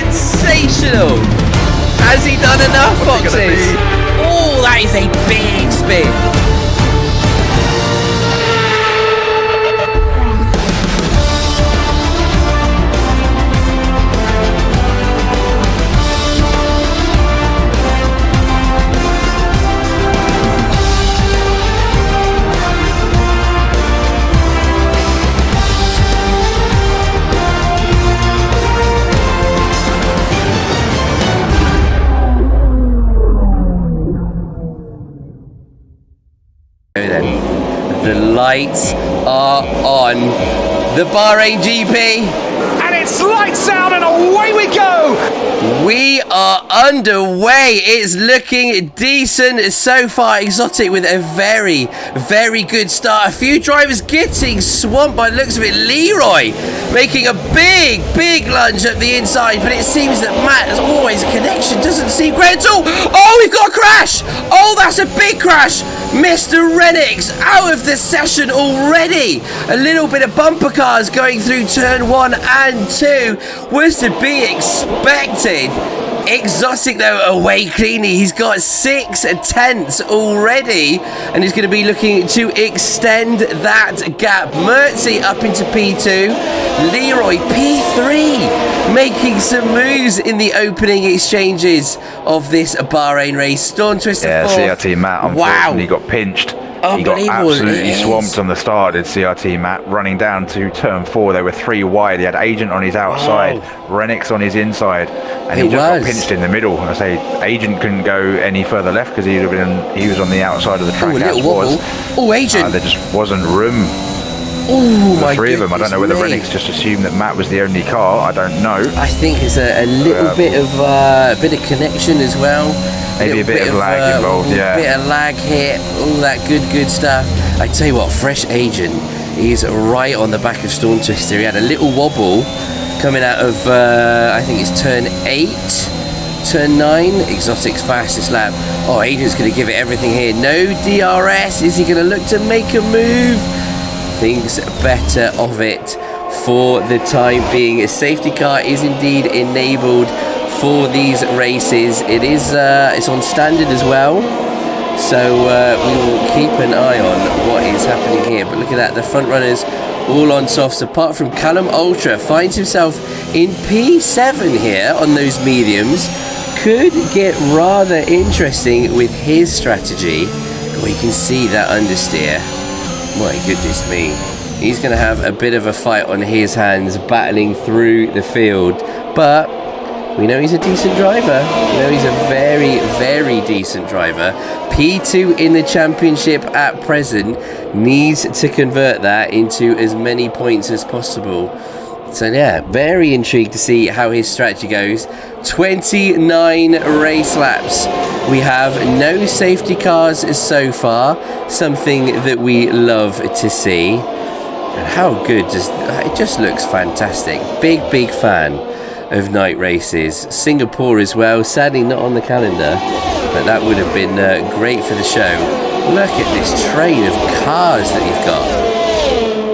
sensational. Has he done enough, Foxes? Oh, that is a big spin. The lights are on. The Bahrain GP. And it's lights out and away we go. We are underway. It's looking decent so far. Exotic with a very, very good start. A few drivers getting swamped by the looks of it. Leroy making a big, big lunge at the inside, but it seems that Matt has always a connection. Doesn't seem great at all. Oh, we've got a crash. Oh, that's a big crash. Mr. Renix out of the session already. A little bit of bumper cars going through turn 1 and 2 was to be expected. Exotic though away cleanly. He's got 6 tenths already and he's going to be looking to extend that gap. Mertzi up into P2. Leroy P3 making some moves in the opening exchanges of this Bahrain race. Storm Twister 4th. CRT Matt unfortunately got pinched. He got absolutely swamped on the start, did CRT Matt, running down to turn 4. They were 3 wide. He had Agent on his outside, Renix on his inside, and he just got pinched in the middle. And I say Agent couldn't go any further left because he was on the outside of the track as was. Oh, Agent! There just wasn't room. Oh, the 3 of them. I don't know whether Renix just assumed that Matt was the only car. I don't know. I think it's a little bit of connection as well. Maybe a bit of lag involved, yeah. A bit of lag here, all that good stuff. I tell you what, Fresh Agent is right on the back of Storm Twister. He had a little wobble coming out of, I think it's turn 8, turn 9, Exotic's fastest lap. Oh, Agent's going to give it everything here. No DRS. Is he going to look to make a move? Thinks better of it for the time being. A safety car is indeed enabled for these races. It is it's on standard as well, so we will keep an eye on what is happening here. But look at that, the front runners all on softs, apart from Callum Ultra finds himself in P7 here on those mediums. Could get rather interesting with his strategy. We can see that understeer. My goodness me, he's going to have a bit of a fight on his hands battling through the field, but we know he's a decent driver. We know he's a very, very decent driver. P2 in the championship at present, needs to convert that into as many points as possible. So yeah, very intrigued to see how his strategy goes. 29 race laps. We have no safety cars so far, something that we love to see. And how good does it just looks fantastic. Big fan of night races. Singapore as well, sadly not on the calendar, but that would have been great for the show. Look at this train of cars that you've got.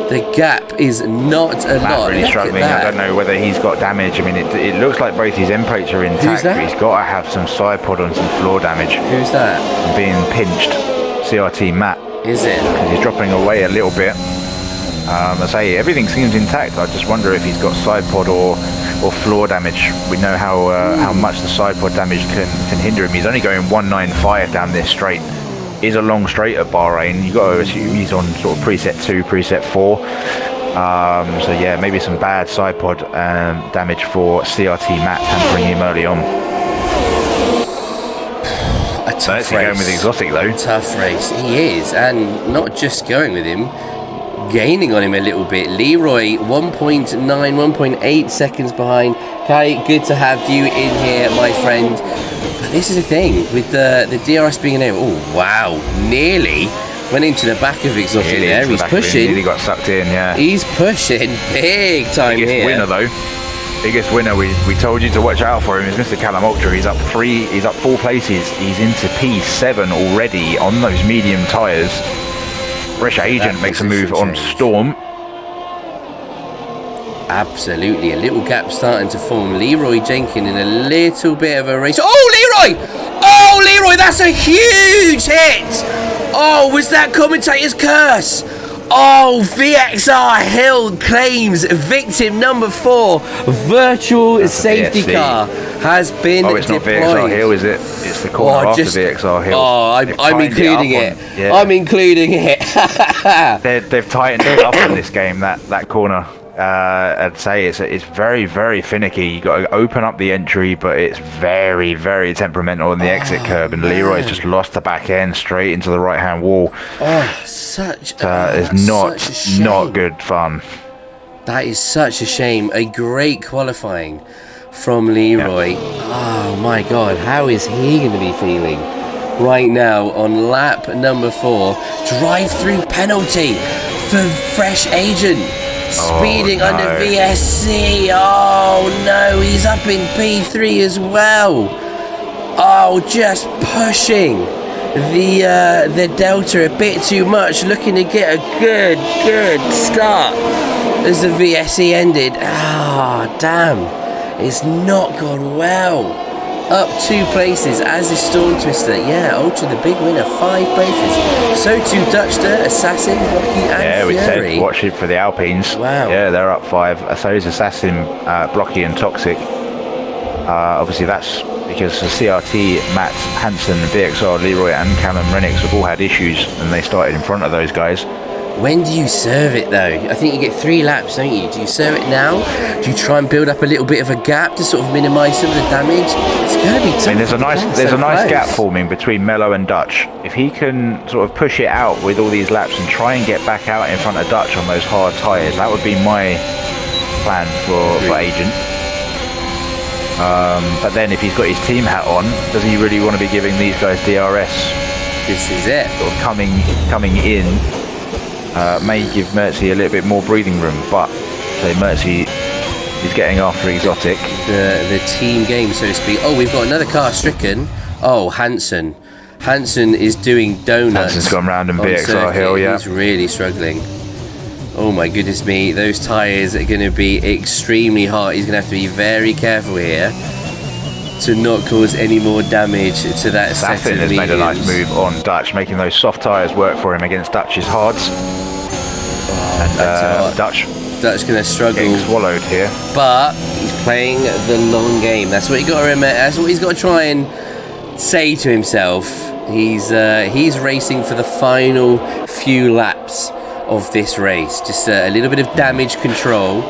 The gap is not a lot. Really struggling. I don't know whether he's got damage. I mean, it looks like both his end plates are intact, but he's got to have some side pod and some floor damage. Who's that? Being pinched. CRT Matt. Is it? Because he's dropping away a little bit. I say everything seems intact. I just wonder if he's got side pod or floor damage. We know how much the side pod damage can hinder him. He's only going 195 down this straight. Is a long straight at Bahrain. You've got to assume he's on sort of preset 2, preset 4. So yeah, maybe some bad side pod damage for CRT Matt, hampering him early on. A tough race. Going with Exotic though. Tough race. He is, and not just going with him, gaining on him a little bit. Leroy 1.9, 1.8 seconds behind. Kai, good to have you in here, my friend. But this is the thing with the DRS being enabled. Oh wow, nearly went into the back of Exotic there. He's pushing. Nearly got sucked in, yeah. He's pushing big time here. Biggest winner though. Biggest winner. We told you to watch out for him. Is Mr. Callum Ultra. He's up 4 places. He's into P7 already on those medium tyres. Fresh Agent makes a move on Storm. Absolutely, a little gap starting to form. Leroy Jenkins in a little bit of a race. Oh, Leroy! Oh, Leroy, that's a huge hit! Oh, was that commentator's curse? Oh, VXR Hill claims victim number 4. Virtual safety car has been it's deployed. not VXR Hill, is it? It's the corner after VXR Hill. Oh, I'm including it. I'm including it. They've tightened it up in this game, that corner. I'd say it's very, very finicky. You got to open up the entry, but it's very, very temperamental in the exit curb, and Leroy's just lost the back end straight into the right hand wall. It's not good fun. That is such a shame. A great qualifying from Leroy. Yeah. Oh my God, how is he going to be feeling right now on lap number 4? Drive-through penalty for Fresh Agent. Speeding under VSC. Oh no, he's up in P3 as well. Oh, just pushing the Delta a bit too much, looking to get a good start as the VSC ended. Damn, it's not gone well. Up 2 places as is Storm Twister. Yeah, Ultra the big winner, 5 places. So too Dutchster, Assassin, Blocky and Fury. Fury. We said watch it for the Alpines. Wow. Yeah, they're up 5. So is Assassin, Blocky and Toxic. Obviously that's because the CRT, Matt Hansen, VXR, Leroy and Callum Renix have all had issues and they started in front of those guys. When do you serve it though? I think you get 3 laps, don't you? Do you serve it now? Do you try and build up a little bit of a gap to sort of minimise some of the damage? It's going to be tough. I mean, there's a nice gap forming between Mello and Dutch. If he can sort of push it out with all these laps and try and get back out in front of Dutch on those hard tyres, that would be my plan for Agent. But then if he's got his team hat on, does he really want to be giving these guys DRS? This is it. Sort of coming in. May give Mertzy a little bit more breathing room, but Mertzy is getting after Exotic. The team game, so to speak. Oh, we've got another car stricken. Oh, Hansen is doing donuts. Hansen's gone round in VXR Hill, yeah. He's really struggling. Oh my goodness me, those tyres are going to be extremely hard. He's going to have to be very careful here to not cause any more damage to that set of has mediums. made a nice move on Dutch, making those soft tyres work for him against Dutch's hards. Dutch going to struggle. Getting swallowed here. But he's playing the long game. That's what you got to remember. That's what he's got to try and say to himself. He's racing for the final few laps of this race. Just a little bit of damage control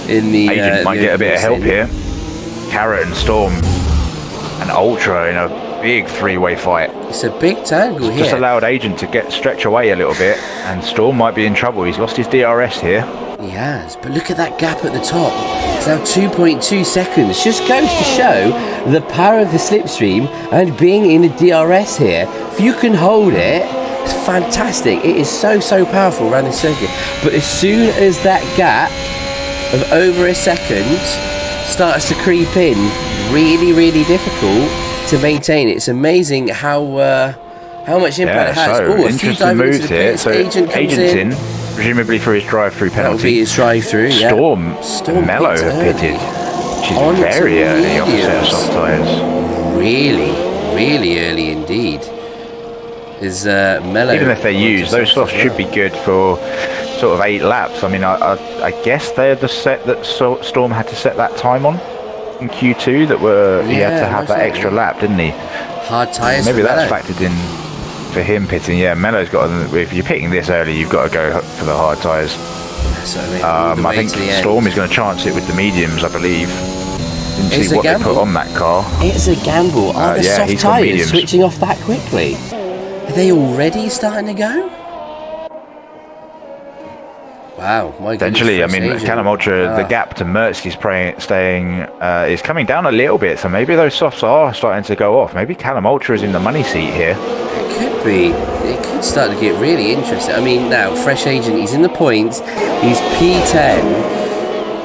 in the. Agent might get a bit of help here. Carrot and Storm and Ultra in a big 3-way fight. It's a big tangle here. Just allowed Agent to stretch away a little bit, and Storm might be in trouble. He's lost his DRS here. He has, but look at that gap at the top. It's now 2.2 seconds. Just goes to show the power of the slipstream and being in a DRS here. If you can hold it, it's fantastic. It is so powerful around this circuit. But as soon as that gap of over a second starts to creep in, really difficult to maintain. It's amazing how much impact it has. So interesting moves here. So Agent's in, presumably for his drive-through penalty. That'll be his drive-through. Storm and Mello have pitted, which is very early on the set of soft tyres. Really early indeed. Is Mello? Even if they're used, those softs should be good for sort of 8 laps. I mean, I guess they're the set that Storm had to set that time on in Q2. He had to have that extra lap, didn't he? Hard tyres. Maybe that's factored in for him pitting. Yeah, Mello's got. If you're pitting this early, you've got to go for the hard tyres. I think Storm is going to chance it with the mediums, I believe. Didn't see what they put on that car. It's a gamble. Are the soft tyres switching off that quickly? Are they already starting to go? Wow, my goodness. Potentially, I mean, Callum Ultra, the gap to Mertz is coming down a little bit, so maybe those softs are starting to go off. Maybe Callum Ultra is in the money seat here. It could be. It could start to get really interesting. I mean, now, Fresh Agent, he's in the points. He's P10.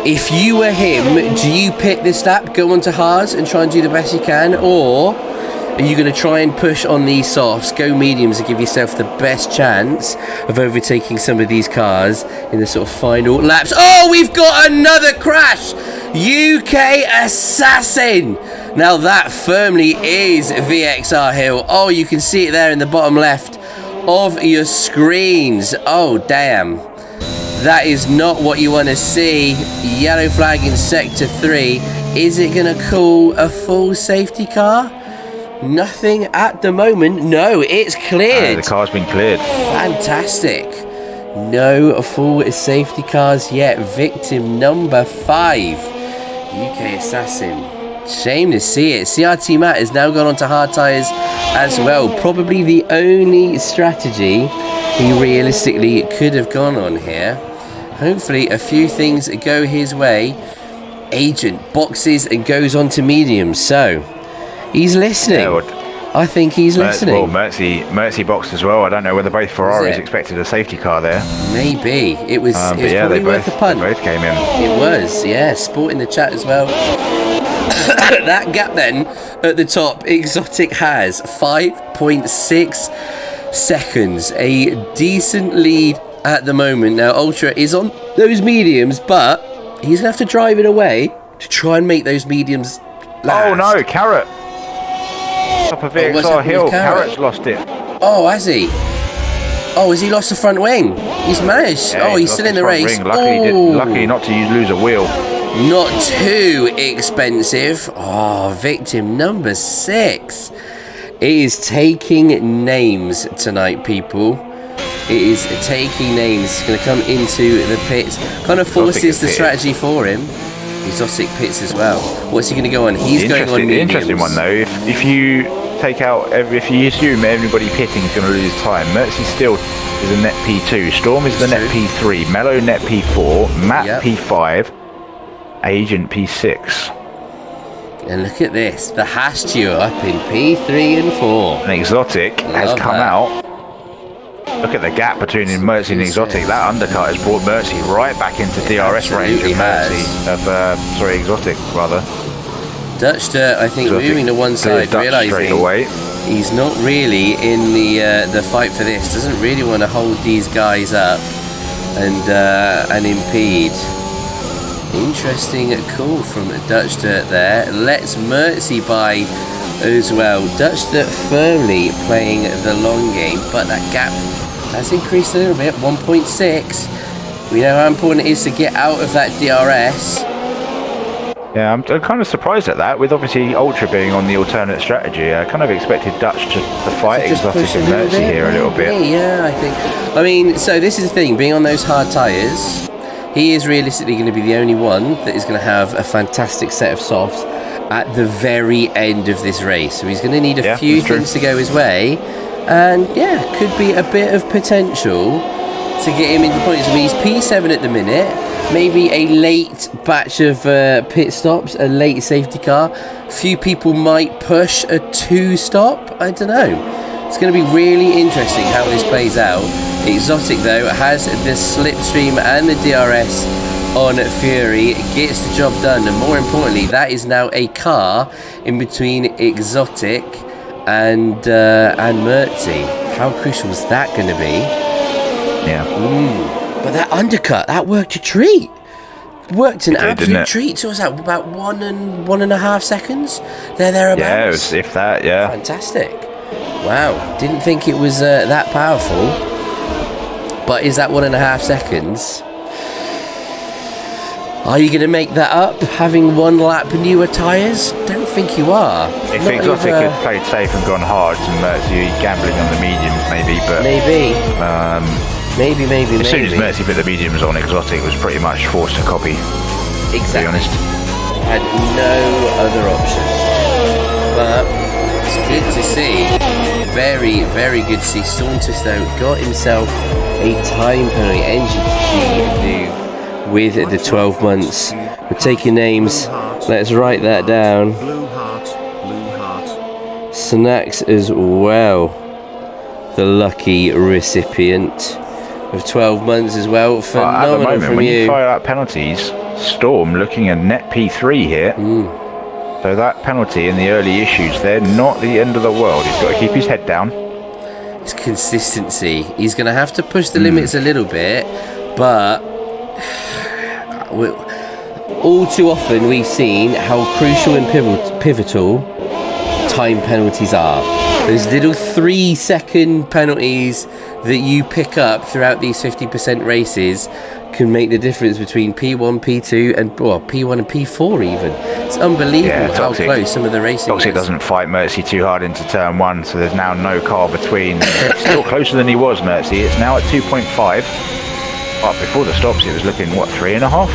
If you were him, do you pick this lap, go on to hards and try and do the best you can, or Are you going to try and push on these softs, go mediums, and give yourself the best chance of overtaking some of these cars in the sort of final laps? Oh, we've got another crash! UK Assassin! Now that firmly is VXR Hill. Oh, you can see it there in the bottom left of your screens. Oh, damn. That is not what you want to see. Yellow flag in sector 3. Is it going to call a full safety car? Nothing at the moment. No, it's cleared. The car's been cleared. Fantastic. No full safety cars yet. Victim number 5. UK Assassin. Shame to see it. CRT Matt has now gone on to hard tyres as well. Probably the only strategy he realistically could have gone on here. Hopefully a few things go his way. Agent boxes and goes on to mediums. So he's listening. Yeah, I think he's listening. Well, Mercy boxed as well. I don't know whether both Ferraris expected a safety car there. Maybe. It was yeah, probably worth a punt. They both came in. It was, yeah. Sport in the chat as well. That gap then at the top, Exotic has 5.6 seconds. A decent lead at the moment. Now, Ultra is on those mediums, but he's going to have to drive it away to try and make those mediums last. Oh no, Carrot! Top of VXR Hill, Carrot's lost it. Oh, has he? Oh, has he lost the front wing? He's managed. Yeah, he's still in the race. Lucky not to lose a wheel. Not too expensive. Oh, victim number 6. It is taking names tonight, people. It is taking names. It's going to come into the pits. Kind of forces the strategy for him. Exotic pits as well. What's he going to go on? He's going on mediums. The interesting one though, if you take out, if you assume everybody pitting is going to lose time, Mercy still is a net P2, Storm is the net P3, Mello net P4, Matt P5, Agent P6. And look at this, the Hastio up in P3 and 4. And Exotic has come out. Look at the gap between Mercy and Exotic. That undercut has brought Mercy right back into DRS range of Mercy. Exotic rather. Dutch Dirt, I think, Exotic moving to one side, realising he's not really in the fight for this. Doesn't really want to hold these guys up and impede. Interesting call from Dutch Dirt there. Let's Mercy by as well. Dutch Dirt firmly playing the long game, but that gap has increased a little bit. 1.6. We know how important it is to get out of that DRS. Yeah, I'm kind of surprised at that, with obviously Ultra being on the alternate strategy. I kind of expected Dutch to fight Exotic and Mercy here a little bit. Yeah, I think. I mean, so this is the thing, being on those hard tyres, he is realistically going to be the only one that is going to have a fantastic set of softs at the very end of this race. So he's going to need a few things to go his way. And yeah, could be a bit of potential to get him into points. I mean, he's P7 at the minute. Maybe a late batch of pit stops, a late safety car. Few people might push a 2-stop. I don't know. It's going to be really interesting how this plays out. Exotic, though, has the slipstream and the DRS on Fury. It gets the job done. And more importantly, that is now a car in between Exotic and Mertzi. How crucial is that going to be? Yeah. But that undercut, that worked a treat. Worked an absolute treat. So was that about 1.5 seconds? Thereabouts. Yeah, it was, if that, yeah. Fantastic. Wow. Didn't think it was that powerful. But is that 1.5 seconds? Are you going to make that up, having one lap newer tyres? Don't think you are. If Exotic had played safe and gone hard, and Mercy gambling on the mediums, maybe, but... Maybe. Maybe. As soon as Mercy put the mediums on, Exotic was pretty much forced to copy. Exactly. To be honest. Had no other option. But it's good to see. Very, very good to see. Stauntus, though, got himself a time penalty. NGG with the 12 months. We're taking names. Let's write that down. Blue heart. Snacks as well. The lucky recipient of 12 months as well. Phenomenal at the moment, from when you. Fire out penalties, Storm looking at net P3 here. So that penalty and the early issues, they're not the end of the world. He's got to keep his head down. It's consistency. He's going to have to push the limits a little bit, but all too often we've seen how crucial and pivotal time penalties are. Those little 3-second penalties that you pick up throughout these 50% races can make the difference between P1, P2, and P1 and P4 even. It's unbelievable how close some of the racing Toxic is. doesn't fight Mercy too hard into turn 1, so there's now no car between. It's still closer than he was, Mercy. It's now at 2.5. But before the stops, it was looking, 3.5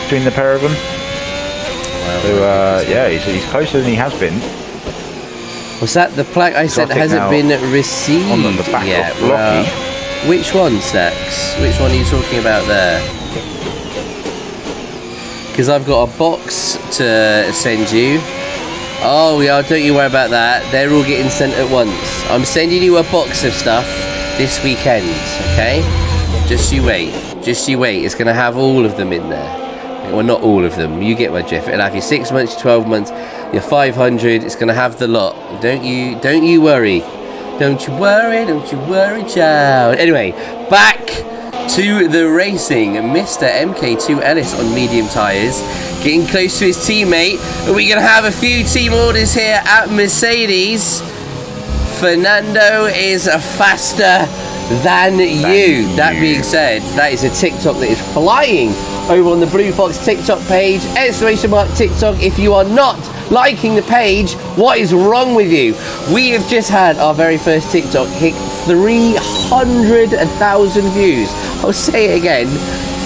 between the pair of them? Wow, so, yeah, he's closer than he has been. Was that the plaque I said hasn't been received on the back yet? of Blocky. Which one, Stacks? Which one are you talking about there? Because I've got a box to send you. Oh, yeah, don't you worry about that. They're all getting sent at once. I'm sending you a box of stuff this weekend, okay? Just you wait. Just you wait. It's going to have all of them in there. Well, not all of them. You get my drift. It'll have your 6 months, your 12 months, your 500. It's going to have the lot. Don't you worry. Don't you worry, child. Anyway, back to the racing. Mr. MK2 Ellis on medium tyres, getting close to his teammate. We're going to have a few team orders here at Mercedes. Fernando is faster than you. That being said, that is a TikTok that is flying over on the Bluefoxx TikTok page. ! TikTok. If you are not liking the page, what is wrong with you? We have just had our very first TikTok hit 300,000 views. I'll say it again,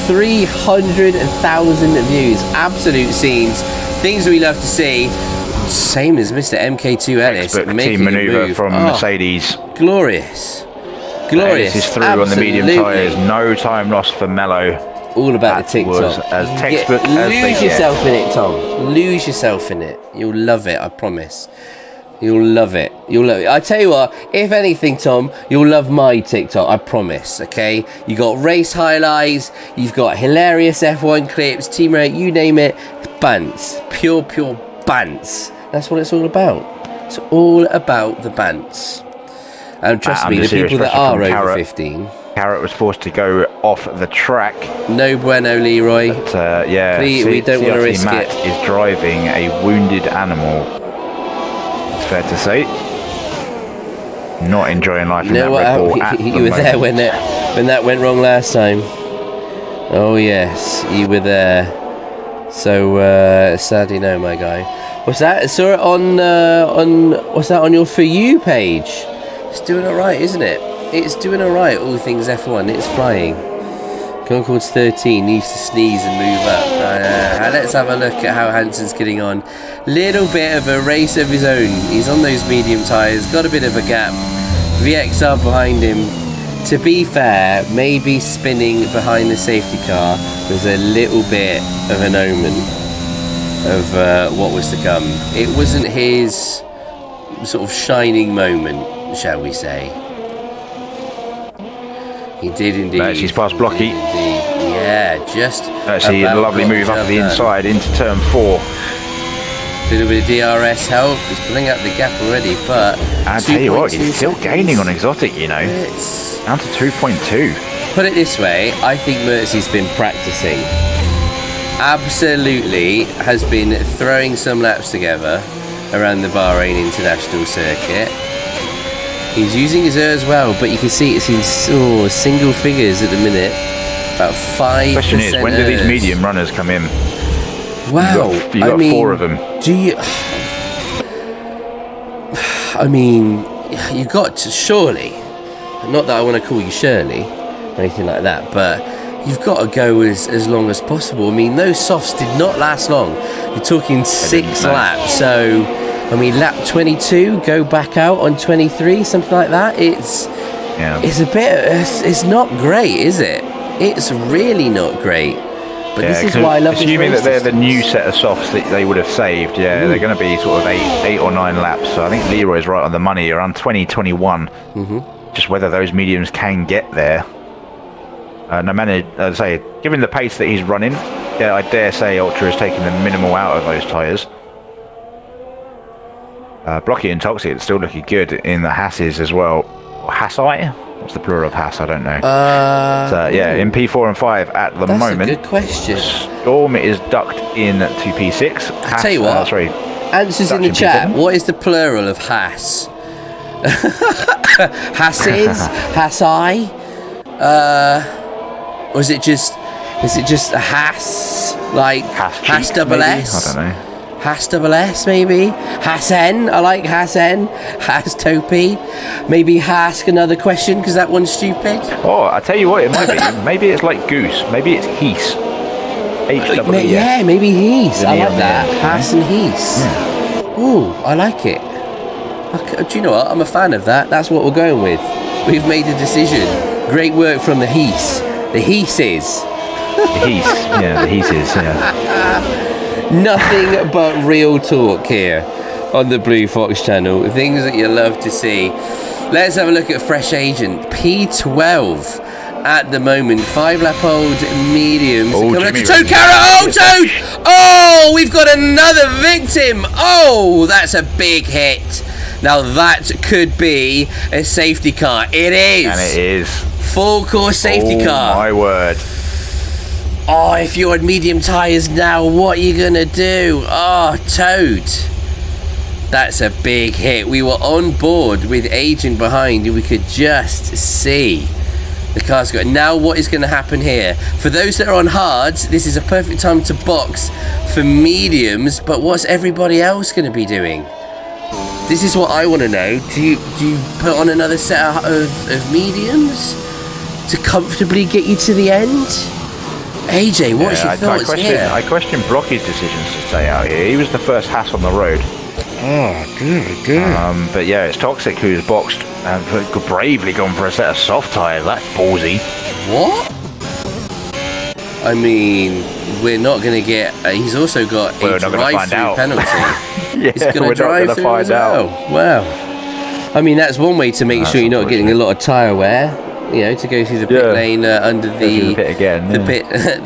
300,000 views. Absolute scenes, things we love to see. Same as Mr. MK2 Ellis team manoeuvre from Mercedes. Glorious. This is through on the medium tyres. No time lost for Mello. All about the TikTok. Was as textbook as they Lose yourself in it, Tom. Lose yourself in it. You'll love it, I promise. You'll love it. I tell you what, if anything, Tom, you'll love my TikTok, I promise, okay? You got race highlights, you've got hilarious F1 clips, team rate, you name it. Bants. Pure bants. That's what it's all about. It's all about the bants. And trust me, the people that are over 15... Carrot was forced to go off the track. No bueno, Leroy. But, yeah, we don't want to risk Matt it. Is driving a wounded animal. It's fair to say. Not enjoying life in that Red Bull at the you were there when that went wrong last time. Oh yes, you were there. So sadly, no, my guy. What's that? I saw it on what's that on your For You page? It's doing alright, isn't it? It's doing alright, all things F1. It's flying. Concord's 13, needs to sneeze and move up. Let's have a look at how Hanson's getting on. Little bit of a race of his own. He's on those medium tyres, got a bit of a gap. VXR behind him. To be fair, maybe spinning behind the safety car was a little bit of an omen of what was to come. It wasn't his sort of shining moment, shall we say. He did indeed. No, she's past Blocky. Yeah, just. Actually, a lovely move up the inside into turn 4. Little bit of DRS help. He's pulling out the gap already, but. I tell you what, he's still gaining on Exotic, you know. Down to 2.2. Put it this way, I think Mercy's been practicing. Absolutely has been throwing some laps together around the Bahrain International Circuit. He's using his air as well, but you can see it's in single figures at the minute. About 5%. Question is, when do these medium runners come in? Wow, you got 4 of them. Do you? I mean, you got to surely. Not that I want to call you Shirley or anything like that, but you've got to go as long as possible. I mean, those softs did not last long. You're talking 6 laps, so. I mean, lap 22, go back out on 23, something like that. It's a bit. It's not great, is it? It's really not great. But this is why I love. Assuming that they're the new set of softs that they would have saved, they're going to be sort of 8 or 9 laps. So I think Leroy's right on the money, around 20-21. Just whether those mediums can get there. No matter, I'd say, given the pace that he's running, I dare say Ultra is taking the minimal out of those tyres. Blocky and Toxic still looking good in the Hasses as well. Hassai? What's the plural of Hass? I don't know. So, yeah, in P4 and 5 at the moment. That's a good question. Storm is ducked in to P6. I'll tell you what. Answers in the chat. P7. What is the plural of Hass? Hasses? Hassai? Or is it just a Hass? Like Hass double S? I don't know. Hass double S maybe? Hassen? I like Hassen. Hass Topi. Maybe ask another question because that one's stupid. Oh, I tell you what, it might be. Maybe it's like Goose. Maybe it's Heath. H-E-E-S. Yeah, maybe Heath. I like that. Hass and Heath. Yeah. Ooh, I like it. Do you know what? I'm a fan of that. That's what we're going with. We've made a decision. Great work from the Heaths. The Heaths. The Heath. Yeah, the Heaths. Yeah. Nothing but real talk here on the Bluefoxx channel. Things that you love to see. Let's have a look at Fresh Agent. P12 at the moment. 5-lap-old mediums. Oh, Coming up to Toad Carrot. Oh, Toad! Oh, we've got another victim. Oh, that's a big hit. Now that could be a safety car. It is. And it is. Full course safety car. Oh, my word. Oh, if you're on medium tyres now, what are you going to do? Oh, Toad. That's a big hit. We were on board with Agent behind and we could just see the car's got. Now what is going to happen here? For those that are on hards, this is a perfect time to box for mediums, but what's everybody else going to be doing? This is what I want to know. Do you put on another set of mediums to comfortably get you to the end? AJ, what's your thoughts here? I question Blocky's decisions to stay out here. He was the first Hass on the road. Oh, good. But yeah, it's Toxic who's boxed and bravely gone for a set of soft tyres. That's ballsy. What? I mean, we're not going to get... he's also got a drive-through penalty. Yeah, he's going to drive through as well. Wow. I mean, that's one way to make sure you're not getting a lot of tyre wear. You know, to go through the pit lane under the pit again, the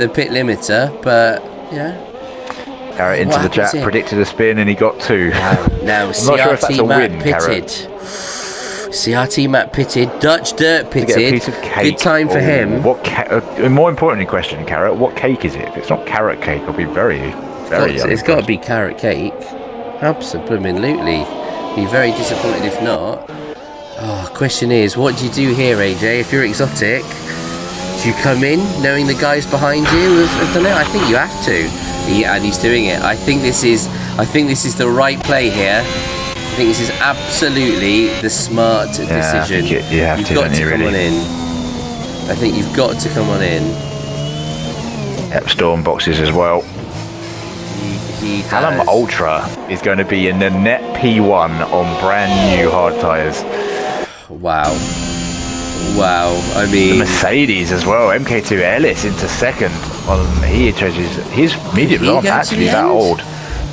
pit limiter, but yeah. Carrot into the chat, predicted a spin, and he got 2. Wow. Now I'm not sure if that's a win, pitted. CRT Matt pitted, Dutch Dirt pitted. To get a piece of cake. Good time for him. More importantly, question, Carrot, what cake is it? If it's not carrot cake, I'll be very It's got to be carrot cake. Absolutely. Be very disappointed if not. Oh, question is, what do you do here, AJ? If you're exotic, do you come in knowing the guys behind you have done it? I think you have to. And he's doing it. I think this is the right play here. I think this is absolutely the smart decision. You've got to come on in. I think you've got to come on in. Yep, Storm boxes as well. Hallam Ultra is going to be in the net P1 on brand new hard tyres. Wow. I mean, the Mercedes as well. MK2 Ellis into second. He judges his medium's not actually that old.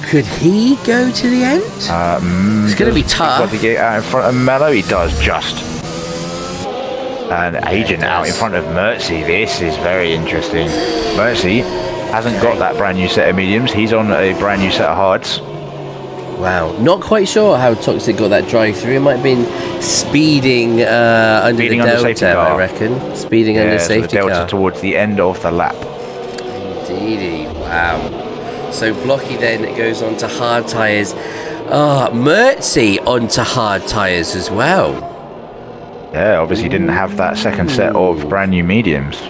Could he go to the end? It's going to be tough. Got to get out in front of Mello. He does just. And Agent out in front of Mertzy. This is very interesting. Mertzy hasn't got that brand new set of mediums. He's on a brand new set of hards. Wow, not quite sure how Toxic got that drive through. It might have been speeding under the Delta, I reckon. Speeding under safety car. Delta towards the end of the lap. Indeedy, wow. So Blocky then goes on to hard tyres. Mertzy onto hard tyres as well. Yeah, obviously didn't have that second set of brand new mediums.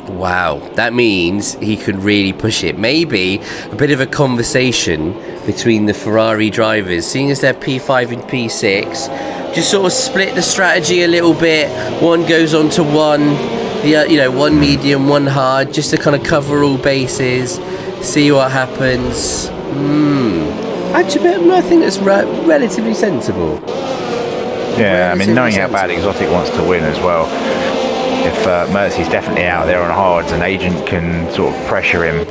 Wow, that means he could really push it. Maybe a bit of a conversation between the Ferrari drivers, seeing as they're P5 and P6, just sort of split the strategy a little bit. One goes on to one, one medium, one hard, just to kind of cover all bases, see what happens. Actually, I think that's relatively sensible. Yeah, I mean, knowing how bad Exotic wants to win as well. If Mercy's definitely out there on hards, an Agent can sort of pressure him.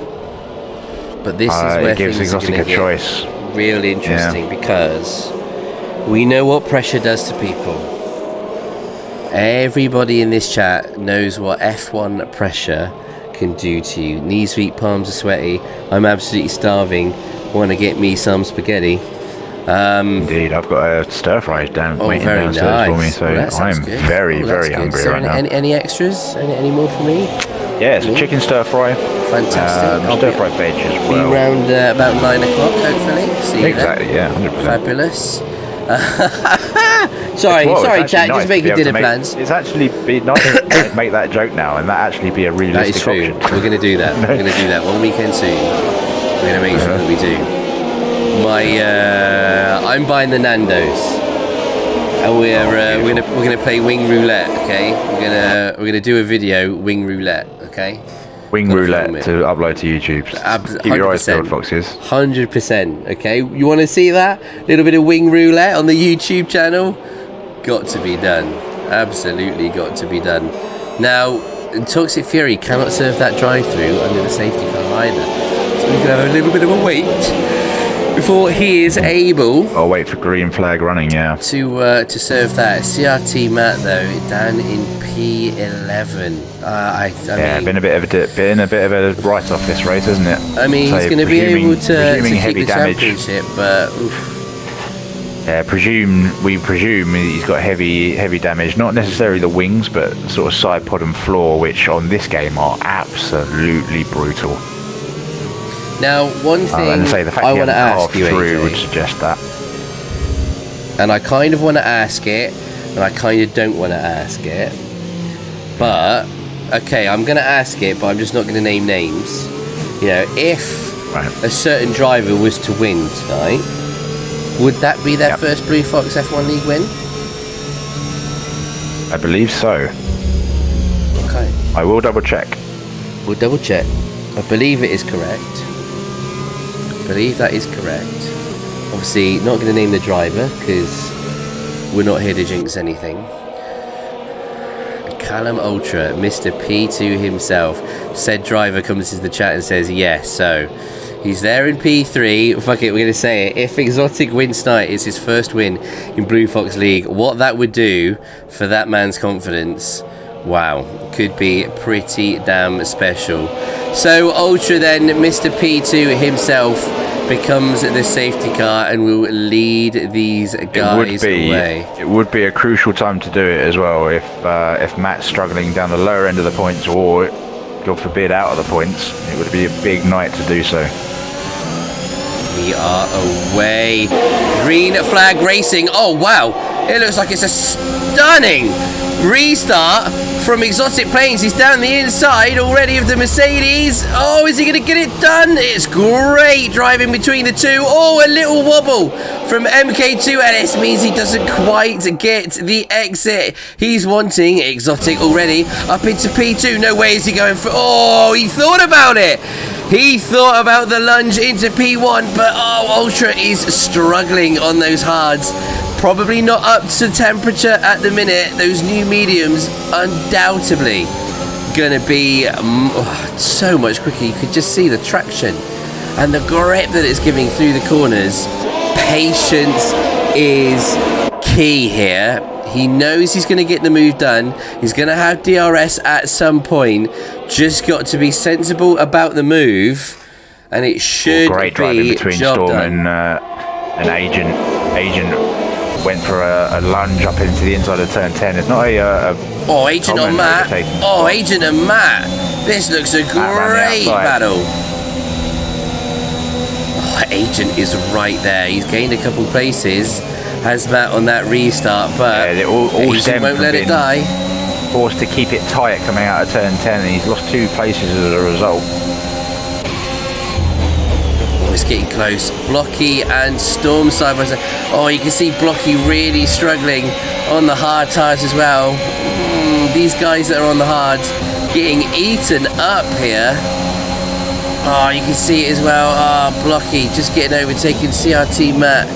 But this is where it gives Exotic a choice. Really interesting because we know what pressure does to people. Everybody in this chat knows what F1 pressure can do to you. Knees weak, palms are sweaty. I'm absolutely starving. Want to get me some spaghetti. Indeed, I've got a stir fry waiting downstairs for me, so I'm very hungry right now. Any extras? Any more for me? Yeah, it's a chicken stir fry. Fantastic. Stir fry veg as well. Be around about 9 o'clock, hopefully. See you exactly, then. Yeah, 100%. Fabulous. sorry, chat. Nice just making dinner plans. It's actually be nice to make that joke now, and that actually be a realistic option. That is true. We're going to do that. We're going to do that one weekend soon. We're going to make sure that we do. I'm buying the Nando's, and we're gonna play wing roulette. Okay, we're gonna do a video wing roulette. Okay. Wing roulette to upload to YouTube. Keep your eyes peeled, foxes. 100%. Okay, you want to see that little bit of wing roulette on the YouTube channel? Got to be done. Absolutely got to be done. Now, Toxic Fury cannot serve that drive-through under the safety car either, so we can have a little bit of a wait before he is able. I'll wait for green flag running. Yeah. To serve that. CRT Matt though down in P11. I mean, been a bit of a write-off this race, isn't it? I mean, he's going to be able to keep the damage. Championship, but. Oof. Yeah, we presume he's got heavy damage. Not necessarily the wings, but sort of side pod and floor, which on this game are absolutely brutal. Now, one thing I want to ask you, AJ, would suggest that. And I kind of want to ask it, and I kind of don't want to ask it. But, okay, I'm going to ask it, but I'm just not going to name names. You know, if a certain driver was to win tonight, would that be their first Bluefoxx F1 League win? I believe so. Okay. I will double check. We'll double check. I believe it is correct. I believe that is correct. Obviously, not going to name the driver because we're not here to jinx anything. Callum Ultra, Mr. P2 himself, said driver comes into the chat and says yes. So he's there in P3. Fuck it, we're going to say it. If Exotic wins tonight, it's his first win in Bluefoxx League. What that would do for that man's confidence, wow, could be pretty damn special. So Ultra then, Mr. P2 himself, becomes the safety car and will lead these guys away. It would be a crucial time to do it as well if Matt's struggling down the lower end of the points, or God forbid out of the points. It would be a big night to do so. We are away. Green flag racing. Oh wow, it looks like it's a stunning restart from Exotic Planes. He's down the inside already of the Mercedes. Oh, is he going to get it done? It's great driving between the two. Oh, a little wobble from MK2, and this means he doesn't quite get the exit he's wanting. Exotic already up into P2. No way is he going for... Oh, he thought about it. He thought about the lunge into P1, but Ultra is struggling on those hards. Probably not up to temperature at the minute. Those new mediums undoubtedly gonna be so much quicker. You could just see the traction and the grip that it's giving through the corners. Patience is key here. He knows he's going to get the move done. He's going to have DRS at some point. Just got to be sensible about the move, and it should great be driving between job Storm done. and Agent. Agent went for a lunge up into the inside of turn 10. It's not Oh, Agent on Matt. Oh, Agent and Matt. This looks a great battle. Oh, Agent is right there. He's gained a couple places. Has Matt on that restart, but all Agent won't let it die. Forced to keep it tight coming out of turn 10, and he's lost 2 places as a result. Oh, it's getting close. Blocky and Storm side by side. Oh, you can see Blocky really struggling on the hard tyres as well. These guys that are on the hards getting eaten up here. Oh, you can see it as well. Blocky just getting overtaken. CRT Matt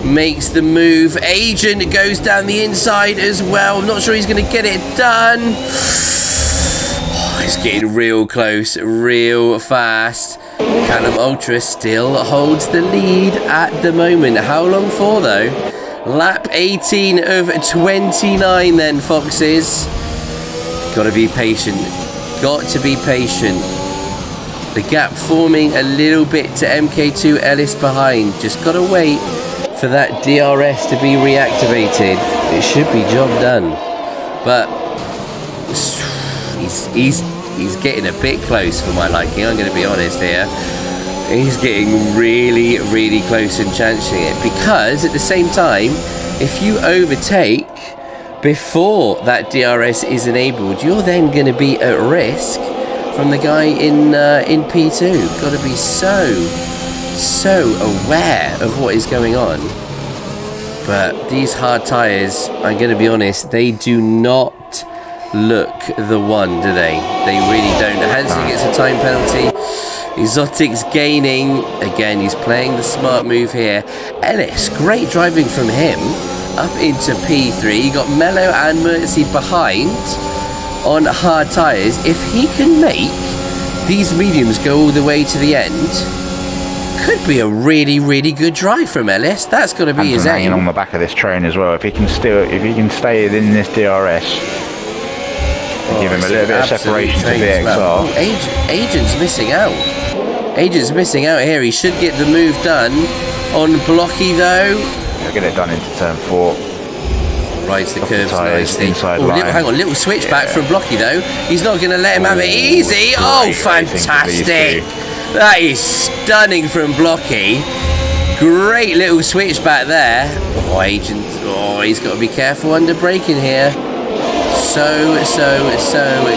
makes the move. Agent goes down the inside as well. I'm not sure he's going to get it done. Oh, it's getting real close, real fast. Callum Ultra still holds the lead at the moment. How long for though? Lap 18 of 29 then, Foxes. Got to be patient. Got to be patient. The gap forming a little bit to MK2 Ellis behind. Just got to wait for that DRS to be reactivated. It should be job done. But he's getting a bit close for my liking. I'm going to be honest here. He's getting really, really close and chancing it, because at the same time, if you overtake before that DRS is enabled, you're then going to be at risk from the guy in P2. Got to be so aware of what is going on. But these hard tyres, I'm going to be honest, they do not look the one, do they? They really don't. Hansen gets a time penalty. Exotic's gaining. Again, he's playing the smart move here. Ellis, great driving from him up into P3. You got Mello and Mertzi behind on hard tyres. If he can make these mediums go all the way to the end, could be a really, really good drive from Ellis. That's got to be his aim. Hanging on the back of this train as well. If he can stay in this DRS. Give him a little bit of separation to VXR. Well. Agent's missing out. Agent's missing out here. He should get the move done on Blocky though. He'll get it done into turn 4. Rides the curves nicely. Inside line. Hang on, little switchback from Blocky though. He's not going to let him have it easy. Oh, fantastic. That is stunning from Blocky. Great little switchback there. Oh, Agent. Oh, he's got to be careful under braking here. So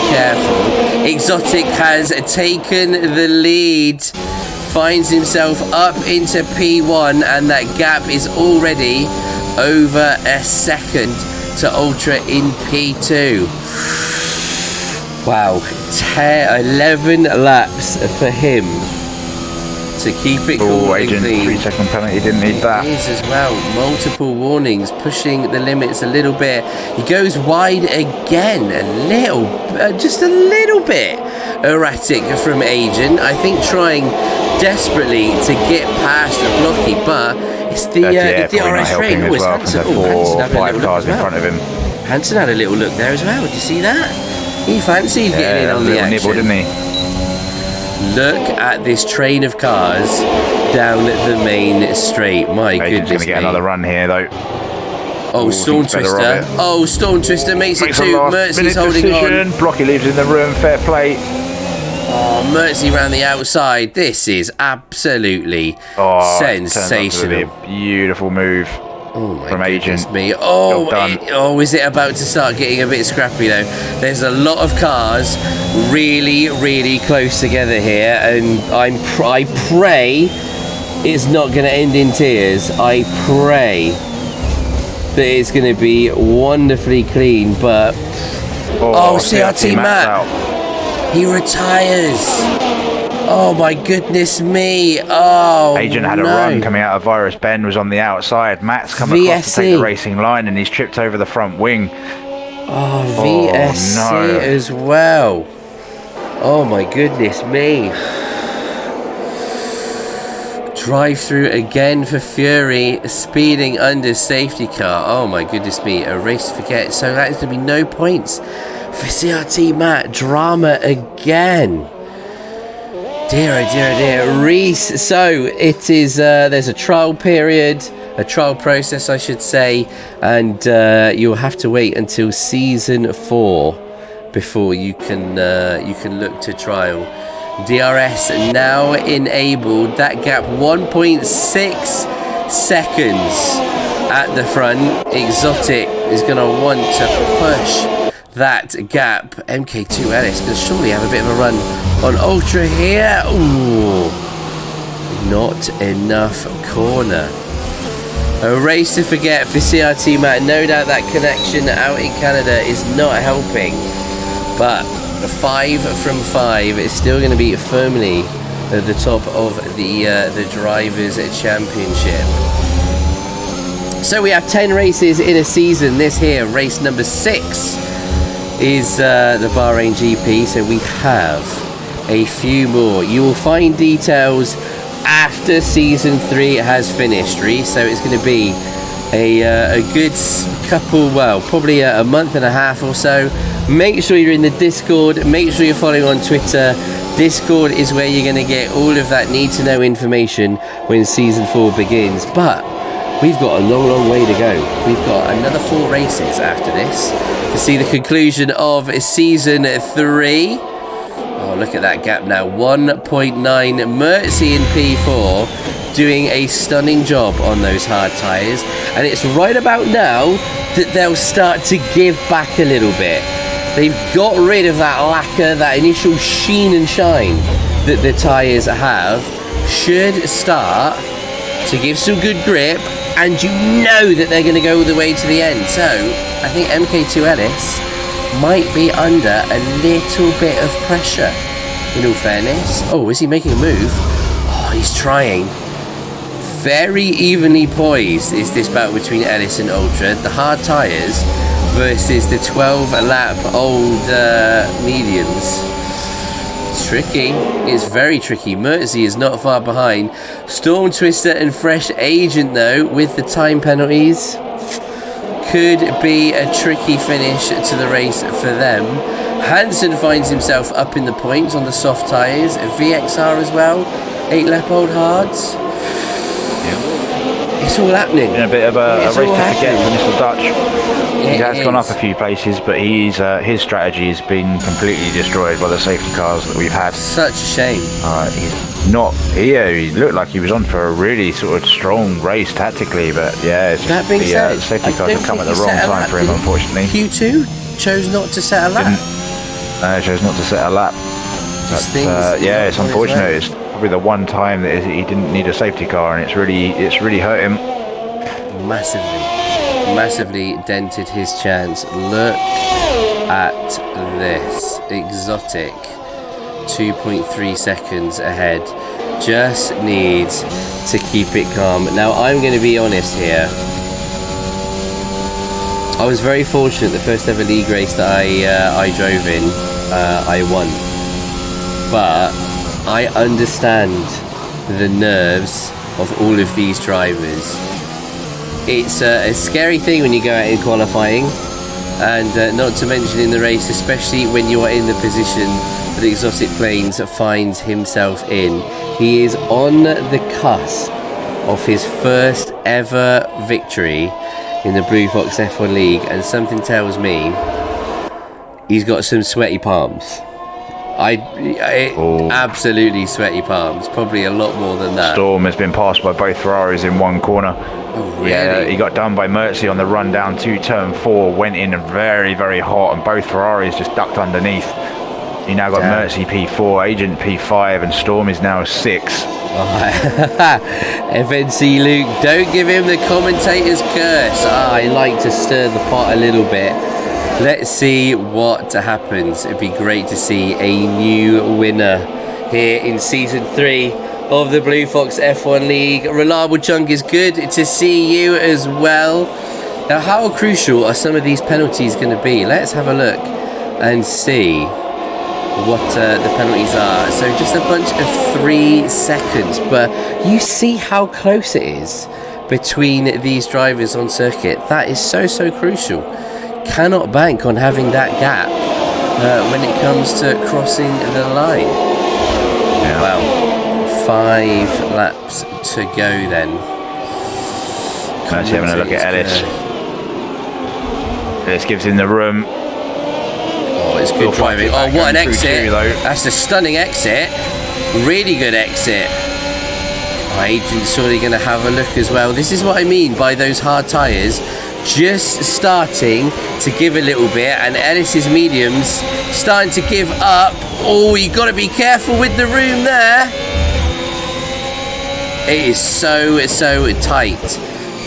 careful. Exotic has taken the lead, finds himself up into P1, and that gap is already over a second to Ultra in P2. Wow, 11 laps for him to keep it cool and Agent, clean. 3-second penalty, didn't need that. It is as well. Multiple warnings, pushing the limits a little bit. He goes wide again, just a little bit erratic from Agent. I think trying desperately to get past Blocky, but it's the DRS train. As well, Hansen. Four or 5 cars in front of him. Hansen had a little look there as well. Did you see that? He fancied getting in on the action. Nibble, didn't he? Look at this train of cars down the main straight. My goodness. Going to get another run here though. Oh, Storm Twister. Oh, Storm Twister makes it 2. Mertzi's holding on. Blocky leaves in the room. Fair play. Oh, Mertzi round the outside. This is absolutely sensational. A beautiful move. Oh my from goodness Agent. me. Is it about to start getting a bit scrappy though? There's a lot of cars really, really close together here, and I pray it's not going to end in tears. I pray that it's going to be wonderfully clean, but CRT Matt, he retires. Oh my goodness me. Oh, Agent had a run coming out of Virus. Ben was on the outside. Matt's come across to take the racing line, and he's tripped over the front wing. VSC as well. Oh my goodness me. Drive through again for Fury, speeding under safety car. Oh my goodness me, a race to forget. So that is going to be no points for CRT Matt. Drama again. Dear, oh dear, Reese. So it is, there's a trial period, a trial process I should say, and you'll have to wait until season 4 before you can look to trial. DRS now enabled. That gap 1.6 seconds at the front. Exotic is going to want to push that gap. MK2 Ellis can surely have a bit of a run on Ultra here. Ooh, not enough corner. A race to forget for CRT Matt. No doubt that connection out in Canada is not helping, but 5 from 5 is still going to be firmly at the top of the Drivers' Championship. So we have 10 races in a season. This here, race number 6, is the Bahrain GP. So we have a few more. You will find details after season 3 has finished, Reese. So it's going to be a good couple, well, probably a month and a half or so. Make sure you're in the Discord. Make sure you're following on Twitter. Discord is where you're going to get all of that need to know information when season 4 begins. But we've got a long way to go. We've got another 4 races after this to see the conclusion of season 3. Oh, look at that gap now, 1.9. Mercy in P4 doing a stunning job on those hard tyres, and it's right about now that they'll start to give back a little bit. They've got rid of that lacquer, that initial sheen and shine that the tyres have. Should start to give some good grip, and you know that they're going to go all the way to the end. So I think MK2 Ellis might be under a little bit of pressure, in all fairness. Oh, is he making a move? Oh, he's trying. Very evenly poised is this battle between Ellis and Ultra. The hard tyres versus the 12-lap old mediums. It's tricky. It's very tricky. Mercy is not far behind. Storm Twister and Fresh Agent, though, with the time penalties, could be a tricky finish to the race for them. Hansen finds himself up in the points on the soft tyres. VXR as well. 8-lap old hards. It's all happening. Been a bit of a race to forget for Mr. Dutch. He has gone up a few places, but his strategy has been completely destroyed by the safety cars that we've had. Such a shame. He's not here. He looked like he was on for a really sort of strong race tactically, but yeah, it's that being said, the safety cars have come at the wrong time for him, unfortunately. Q2 chose not to set a lap. No, chose not to set a lap. But, yeah, it's unfortunate. It's probably the one time that he didn't need a safety car, and it's really hurt him. Massively dented his chance. Look at this. Exotic 2.3 seconds ahead. Just needs to keep it calm. Now, I'm going to be honest here. I was very fortunate the first ever league race that I drove in, I won. But I understand the nerves of all of these drivers. It's a scary thing when you go out in qualifying, and not to mention in the race, especially when you are in the position that Exotic Plains finds himself in. He is on the cusp of his first ever victory in the Bluefoxx F1 League, and something tells me he's got some sweaty palms. Absolutely sweaty palms, probably a lot more than that. Storm has been passed by both Ferraris in one corner. Oh, really? Yeah, he got done by Mercy on the run down to turn 4, went in very, very hot, and both Ferraris just ducked underneath. He now got Mercy P4, Agent P5, and Storm is now 6. FNC Luke, don't give him the commentator's curse. I like to stir the pot a little bit. Let's see what happens. It'd be great to see a new winner here in season 3 of the Bluefoxx F1 League. Reliable Chunk, is good to see you as well. Now, how crucial are some of these penalties going to be? Let's have a look and see what the penalties are. So just a bunch of 3 seconds, but you see how close it is between these drivers on circuit. That is so crucial. Cannot bank on having that gap when it comes to crossing the line. Yeah. Well, 5 laps to go then. Let's having a look at Ellis. Ellis gives him the room. Oh, it's good driving. Oh, what an exit. That's a stunning exit. Really good exit. My agent's surely going to have a look as well. This is what I mean by those hard tyres just starting to give a little bit, and Ellis's mediums starting to give up. Oh, you got to be careful with the room there. It is so tight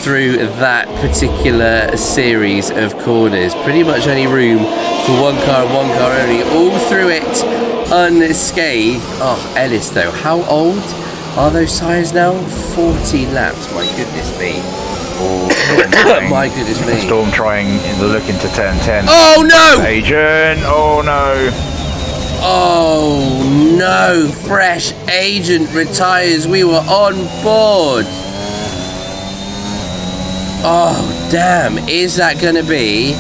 through that particular series of corners. Pretty much only room for one car and one car only, all through it unscathed. Oh, Ellis though, how old are those tyres now? 40 laps, my goodness me. Oh, my goodness me. Storm trying the look into turn 10. Oh no! Agent, oh no. Oh no, Fresh Agent retires. We were on board. Oh damn, is that going to be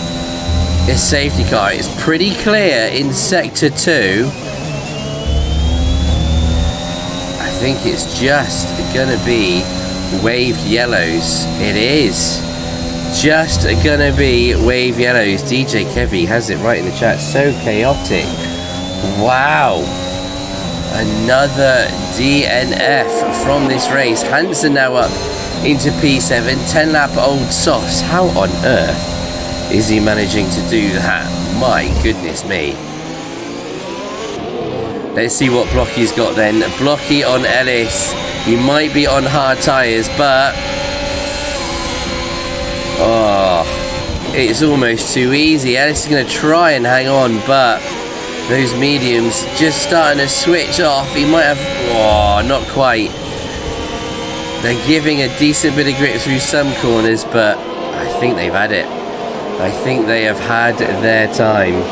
a safety car? It's pretty clear in sector 2. I think it's just going to be wave yellows. It is just gonna be wave yellows. DJ Kevy has it right in the chat. So chaotic. Wow. Another DNF from this race. Hansen now up into P7. 10 lap old softs. How on earth is he managing to do that? My goodness me. Let's see what Blocky's got then. Blocky on Ellis. He might be on hard tyres, but... oh, it's almost too easy. Ellis is going to try and hang on, but those mediums just starting to switch off. He might have... oh, not quite. They're giving a decent bit of grip through some corners, but I think they've had it. I think they have had their time.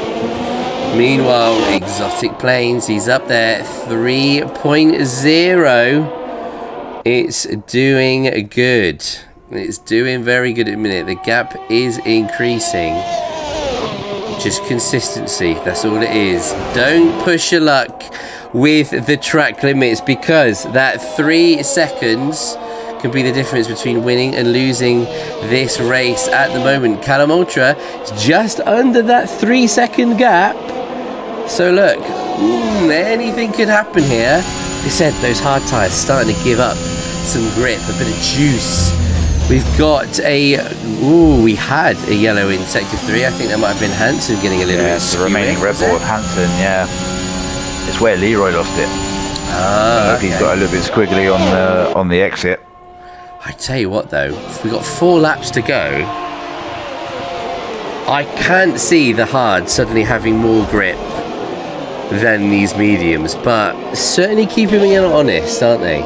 Meanwhile, Exotic Planes, he's up there, 3.0. It's doing good. It's doing very good at the minute. The gap is increasing. Just consistency, that's all it is. Don't push your luck with the track limits, because that 3 seconds can be the difference between winning and losing this race. At the moment, Callum Ultra is just under that 3-second gap. So look, anything could happen here. Like I said, those hard tyres starting to give up some grip, a bit of juice. We've got a... ooh, we had a yellow in sector 3. I think that might have been Hansen getting a little bit the remaining Red Bull of Hansen, yeah. It's where Leroy lost it. Ah, okay. He's got a little bit squiggly on the exit. I tell you what though, we've got 4 laps to go. I can't see the hard suddenly having more grip than these mediums, but certainly keeping him honest, aren't they?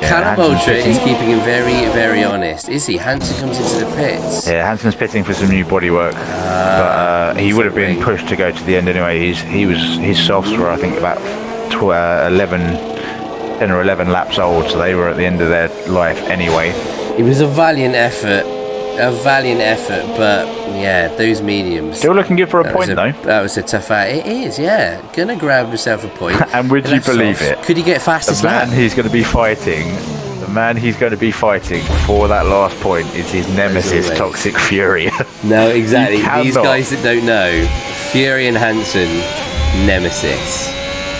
Callum Ultra is keeping him very, very honest. Is he? Hansen comes into the pits. Yeah, Hansen's pitting for some new bodywork, but he would have been pushed to go to the end anyway. His softs were, I think, about 10 or 11 laps old, so they were at the end of their life anyway. It was a valiant effort, but yeah, those mediums. Still looking good for a point though. That was a tough out. It is, yeah. Gonna grab himself a point. And would you believe it? Could he get fastest lap? The man he's going to be fighting for that last point is his nemesis, Toxic Fury. No, exactly. These guys that don't know, Fury and Hansen, nemesis.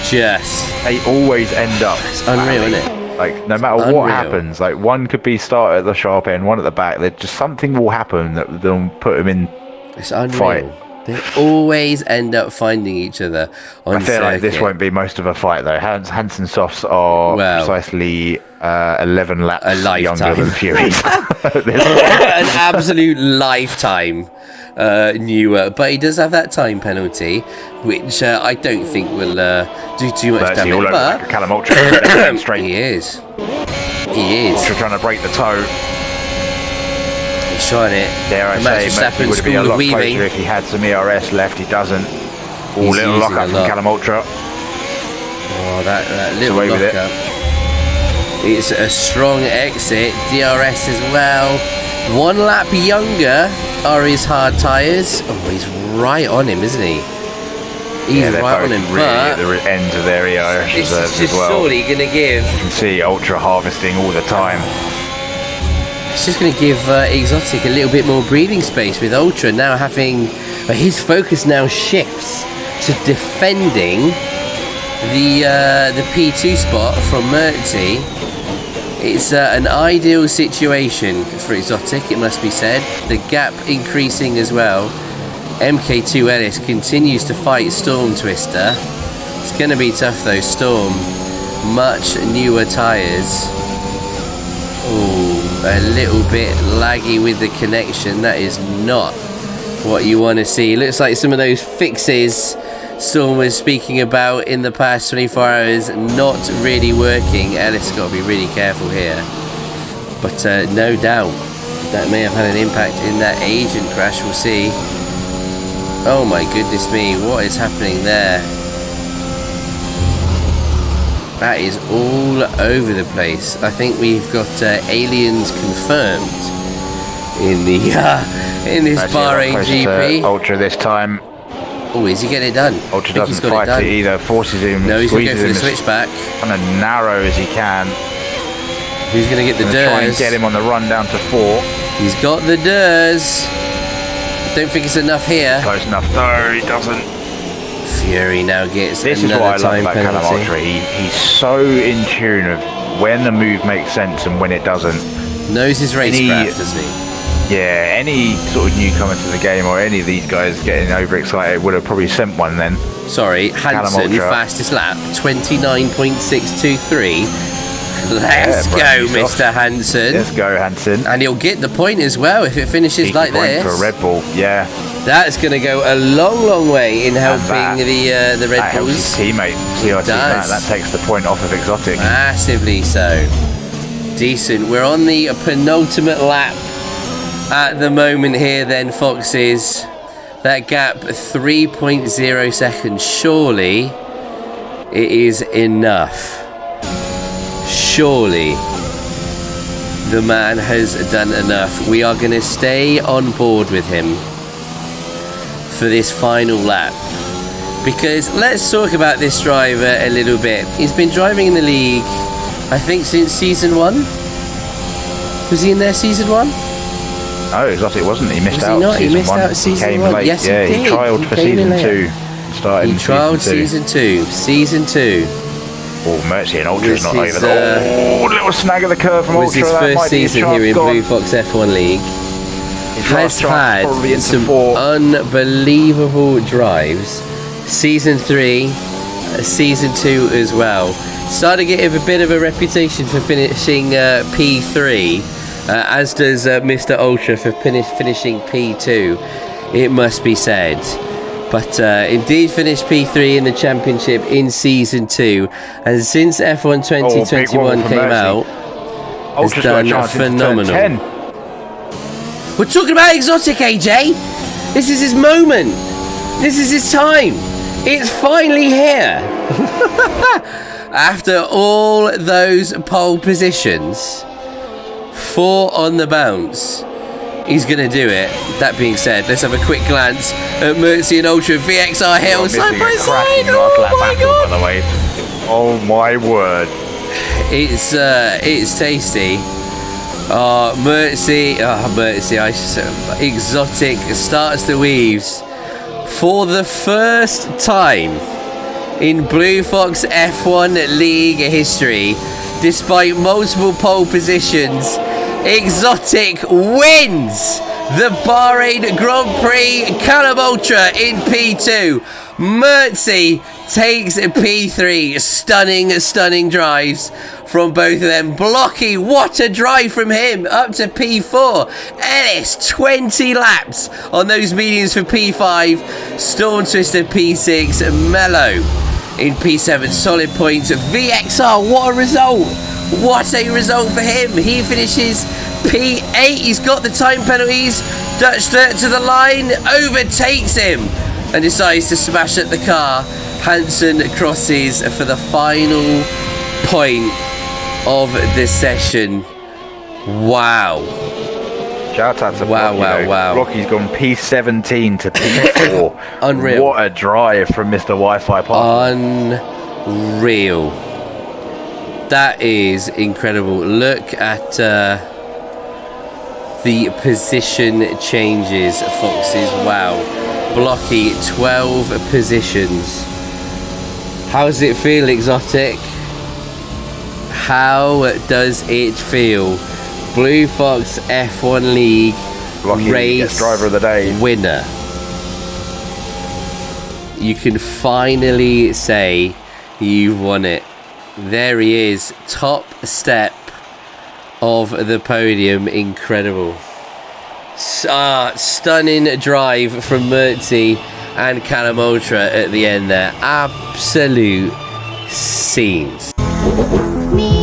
They always end up. It's unreal, isn't it? Like, no matter what happens, like, one could be start at the sharp end, one at the back. Just something will happen that will put them in. It's unreal. Fight. They always end up finding each other on I feel like this won't be most of a fight though. Hansen softs are precisely 11 laps younger than Fury's. An absolute lifetime newer, but he does have that time penalty, which I don't think will do too much damage. All over like Callum Ultra straight. He is. Ultra trying to break the toe. He's trying it. Dare I say, he would have been a lot closer if he had some ERS left. He doesn't. Little lock-up from Callum Ultra. Oh, that little lock-up. It's a strong exit. DRS as well. 1 lap younger are his hard tyres. Oh, he's right on him, isn't he? He's right on him, really at the end of their ERS reserves as well. Surely going to give... You can see Ultra harvesting all the time. It's just going to give Exotic a little bit more breathing space with Ultra now having... his focus now shifts to defending the P2 spot from Mertzi. It's an ideal situation for Exotic, it must be said. The gap increasing as well. MK2 Ellis continues to fight Storm Twister. It's going to be tough though. Storm, much newer tyres. Oh, a little bit laggy with the connection. That is not what you want to see. Looks like some of those fixes Storm was speaking about in the past 24 hours not really working. Ellis got to be really careful here. But no doubt that may have had an impact in that agent crash. We'll see. Oh my goodness me, what is happening there? That is all over the place. I think we've got aliens confirmed in the in this Bahrain GP. Ultra this time. Oh, is he getting it done? Ultra doesn't fight it either, forces him. No, he's going to go for the switchback. Kind of narrow as he can. Who's going to get the try and Durs? get him on the run down to 4. He's got the Durs. Don't think it's enough here. Close enough. No, he doesn't. Fury now gets This is another what I love time about penalty. Callum Ultra. He's so in tune of when the move makes sense and when it doesn't. Knows his racecraft, doesn't he? Yeah, any sort of newcomer to the game or any of these guys getting overexcited would have probably sent one then. Sorry, Hansen, Ultra. fastest lap, 29.623. Let's go, Mr. Hansen. Let's go, Hansen. And he'll get the point as well if it finishes like this. For a Red Bull, yeah. That's going to go a long, long way in helping the Red that helps Bulls. his teammate. That takes the point off of Exotic. Massively so. Decent. We're on the penultimate lap at the moment here then, Foxes. That gap, 3.0 seconds. Surely it is enough. Surely the man has done enough. We are going to stay on board with him for this final lap, because let's talk about this driver a little bit. He's been driving in the league, I think, since season 1. Was he in there season 1? Oh, Exotic wasn't. He missed out. He missed out season came 1. late. Yes, yeah, he did. He trialled for season 2. Started. He trialled season 2. Season 2. Oh, Mercy and Ultra's not This over is, there. Oh, little snag of the curve from was Ultra. his That first season here in Bluefoxx F1 League. Has had some unbelievable drives. Season 3, Season 2 as well. Started getting a bit of a reputation for finishing P3, as does Mr. Ultra for finishing P2, it must be said. But indeed finished P3 in the championship in Season 2, and since F1 2021 came out, has done phenomenal. We're talking about Exotic, AJ. This is his moment. This is his time. It's finally here. After all those pole positions, 4 on the bounce, he's going to do it. That being said, let's have a quick glance at Mercy and Ultra VXR Hill side by side. Oh my god! By the way. Oh my word! It's tasty. Mercy, Exotic starts the weaves for the first time in Bluefoxx F1 League history. Despite multiple pole positions, Exotic wins the Bahrain Grand Prix. Callum Ultra in P2. Mercy takes P3. Stunning drives from both of them. Blocky, what a drive from him, up to P4. Ellis, 20 laps on those mediums for P5. Storm Twister P6. Mello in P7. Solid points. VXR, what a result. What a result for him. He finishes P8. He's got the time penalties. Dutch Dirt to the line, overtakes him and decides to smash at the car. Hansen crosses for the final point of the session. Wow. Shout out to wow. Blocky's gone P17 to P4. Unreal. What a drive from Mr. Wi-Fi Park. Unreal. That is incredible. Look at the position changes, Foxes. Wow. Blocky, 12 positions. How does it feel, Exotic? How does it feel? Bluefoxx F1 League Blocky race driver of the day winner. You can finally say you've won it. There he is, top step of the podium. Incredible. Stunning drive from Mertzi and Callum Ultra at the end there. Absolute scenes. Me